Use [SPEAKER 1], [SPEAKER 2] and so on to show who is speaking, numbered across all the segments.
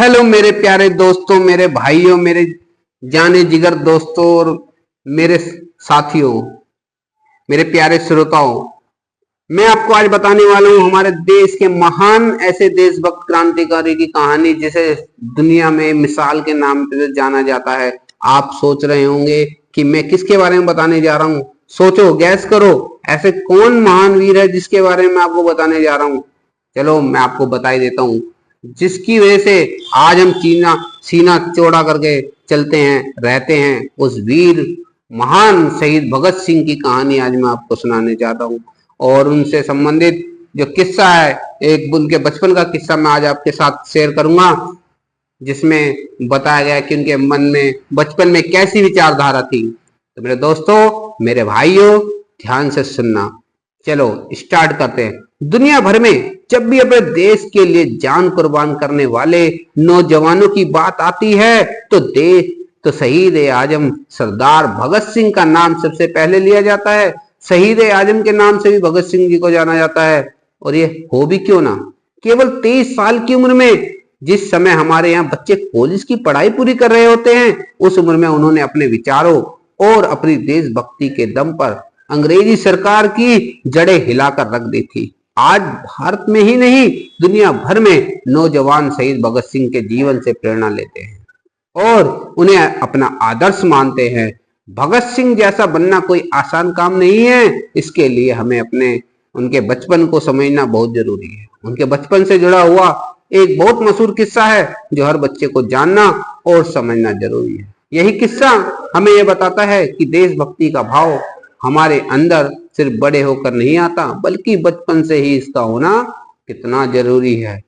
[SPEAKER 1] Hello मेरे प्यारे दोस्तों, मेरे भाइयों, मेरे जाने जिगर दोस्तों और मेरे साथियों, मेरे प्यारे श्रोताओं। मैं आपको आज बताने वाला हूं हमारे देश के महान ऐसे देशभक्त क्रांतिकारी की कहानी, जिसे दुनिया में मिसाल के नाम पे जाना जाता है। आप सोच रहे होंगे कि मैं किसके बारे में बताने जा रहा हूं। सोचो, गैस करो, ऐसे कौन महान वीर है जिसके बारे में आपको बताने जा रहा हूं। चलो मैं आपको बता ही देता हूं, जिसकी वजह से आज हम सीना चौड़ा करके चलते हैं, रहते हैं। उस वीर महान शहीद भगत सिंह की कहानी आज मैं आपको सुनाने चाहता हूँ। और उनसे संबंधित जो किस्सा है, एक उनके बचपन का किस्सा मैं आज आपके साथ शेयर करूंगा, जिसमें बताया गया कि उनके मन में बचपन में कैसी विचारधारा थी। तो मेरे दोस्तों, मेरे भाइयों, ध्यान से सुनना। चलो स्टार्ट करते हैं। दुनिया भर में जब भी अपने देश के लिए जान कुर्बान करने वाले नौजवानों की बात आती है तो शहीद आजम सरदार भगत सिंह का नाम सबसे पहले लिया जाता है। शहीद आजम के नाम से भी भगत सिंह जी को जाना जाता है। और ये हो भी क्यों ना, केवल 23 साल की उम्र में, जिस समय हमारे यहाँ बच्चे कॉलेज की पढ़ाई पूरी कर रहे होते हैं, उस उम्र में उन्होंने अपने विचारों और अपनी देशभक्ति के दम पर अंग्रेजी सरकार की जड़ें हिलाकर रख दी थी। आज भारत में ही नहीं, दुनिया भर में नौजवान शहीद भगत सिंह के जीवन से प्रेरणा लेते हैं और उन्हें अपना आदर्श मानते हैं। भगत सिंह जैसा बनना कोई आसान काम नहीं है। इसके लिए हमें उनके बचपन को समझना बहुत जरूरी है। उनके बचपन से जुड़ा हुआ एक बहुत मशहूर किस्सा है जो हर बच्चे को जानना और समझना जरूरी है। यही किस्सा हमें यह बताता है कि देशभक्ति का भाव हमारे अंदर सिर्फ बड़े होकर नहीं आता, बल्कि बचपन से ही इसका होना कितना जरूरी है।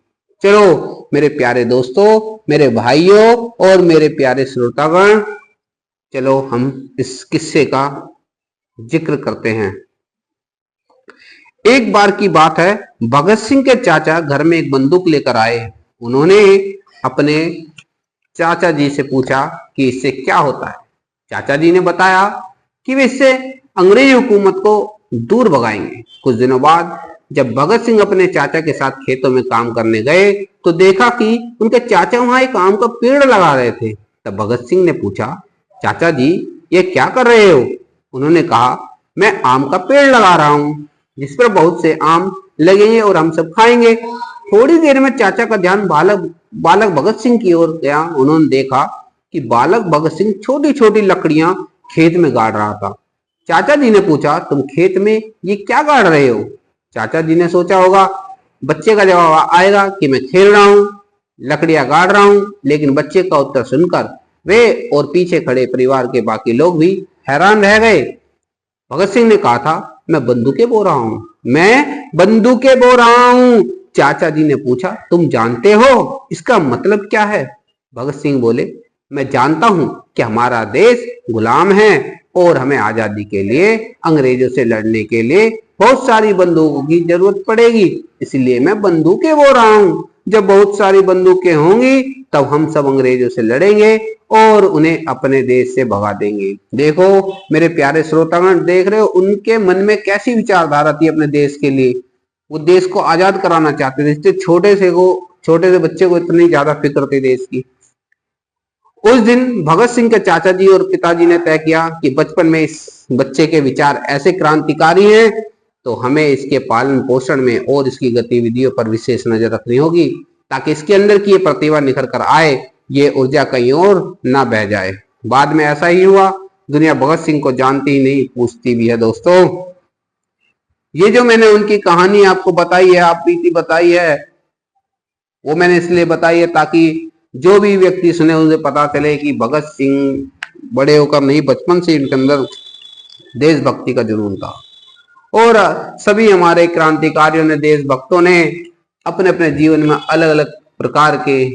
[SPEAKER 1] चलो मेरे प्यारे दोस्तों, मेरे भाइयों और मेरे प्यारे श्रोतागण, चलो हम इस किस्से का जिक्र करते हैं। एक बार की बात है, भगत सिंह के चाचा घर में एक बंदूक लेकर आए। उन्होंने अपने चाचा जी से पूछा कि इससे क्या होता है। चाचा जी ने बताया कि वे इससे अंग्रेज हुकूमत को दूर भगाएंगे। कुछ दिनों बाद जब भगत सिंह अपने चाचा के साथ खेतों में काम करने गए तो देखा कि उनके चाचा वहां एक आम का पेड़ लगा रहे थे। तब भगत सिंह ने पूछा, चाचा जी ये क्या कर रहे हो? उन्होंने कहा, मैं आम का पेड़ लगा रहा हूँ, जिस पर बहुत से आम लगेंगे और हम सब खाएंगे। थोड़ी देर में चाचा का ध्यान बालक भगत सिंह की ओर गया। उन्होंने देखा कि बालक भगत सिंह छोटी छोटी लकड़ियां खेत में गाड़ रहा था। चाचा जी ने पूछा, तुम खेत में ये क्या गाड़ रहे हो? चाचा जी ने सोचा होगा बच्चे का जवाब आएगा कि मैं खेल रहा हूँ, लकड़ियां गाड़ रहा हूँ। लेकिन बच्चे का उत्तर सुनकर वे और पीछे खड़े परिवार के बाकी लोग भी हैरान रह गए। भगत सिंह ने कहा था, मैं बंदूकें बो रहा हूँ, मैं बंदूकें बो रहा हूँ। चाचा जी ने पूछा, तुम जानते हो इसका मतलब क्या है? भगत सिंह बोले, मैं जानता हूं कि हमारा देश गुलाम है और हमें आजादी के लिए अंग्रेजों से लड़ने के लिए बहुत सारी बंदूकों की जरूरत पड़ेगी, इसलिए मैं बंदूकें बो रहा हूं। जब बहुत सारी बंदूकें होंगी तब हम सब अंग्रेजों से लड़ेंगे और उन्हें अपने देश से भगा देंगे। देखो मेरे प्यारे श्रोतागण, देख रहे हो उनके मन में कैसी विचारधारा थी अपने देश के लिए। वो देश को आजाद कराना चाहते थे। इससे छोटे से बच्चे को इतनी ज्यादा फिक्र थी देश की। उस दिन भगत सिंह के चाचा जी और पिताजी ने तय किया कि बचपन में इस बच्चे के विचार ऐसे क्रांतिकारी हैं, तो हमें इसके पालन पोषण में और इसकी गतिविधियों पर विशेष नजर रखनी होगी, ताकि इसके अंदर की ये प्रतिभा निखर कर आए, ये ऊर्जा कहीं और ना बह जाए। बाद में ऐसा ही हुआ। दुनिया भगत सिंह को जानती ही नहीं, पूछती भी है। दोस्तों, ये जो मैंने उनकी कहानी आपको बताई है, आप बीती बताई है, वो मैंने इसलिए बताई है ताकि जो भी व्यक्ति सुने उसे पता चले कि भगत सिंह बड़े होकर नहीं, बचपन से इनके अंदर देशभक्ति का जुनून था। और सभी हमारे क्रांतिकारियों ने, देशभक्तों ने अपने अपने जीवन में अलग अलग प्रकार के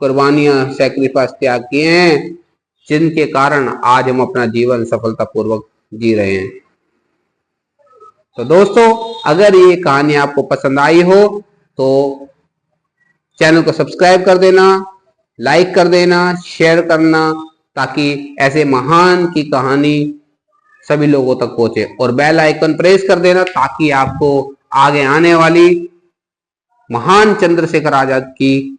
[SPEAKER 1] कुर्बानियां, सैक्रिफाइस त्याग किए हैं, जिनके कारण आज हम अपना जीवन सफलतापूर्वक जी रहे हैं। तो दोस्तों, अगर ये कहानी आपको पसंद आई हो तो चैनल को सब्सक्राइब कर देना, लाइक कर देना, शेयर करना, ताकि ऐसे महान की कहानी सभी लोगों तक पहुंचे। और बेल आइकन प्रेस कर देना ताकि आपको आगे आने वाली महान चंद्रशेखर आजाद की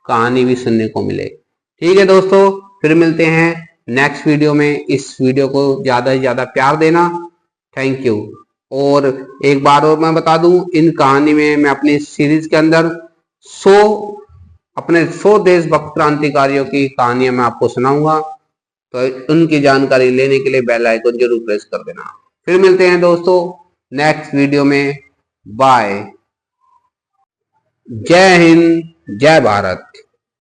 [SPEAKER 1] कहानी भी सुनने को मिले। ठीक है दोस्तों, फिर मिलते हैं नेक्स्ट वीडियो में। इस वीडियो को ज्यादा से ज्यादा प्यार देना। Thank you. और एक बार और मैं बता दूं, इन कहानी में मैं अपनी सीरीज के अंदर 100 देशभक्त क्रांतिकारियों की कहानियां मैं आपको सुनाऊंगा, तो उनकी जानकारी लेने के लिए बेल आइकन जरूर प्रेस कर देना। फिर मिलते हैं दोस्तों नेक्स्ट वीडियो में। बाय। जय हिंद, जय भारत।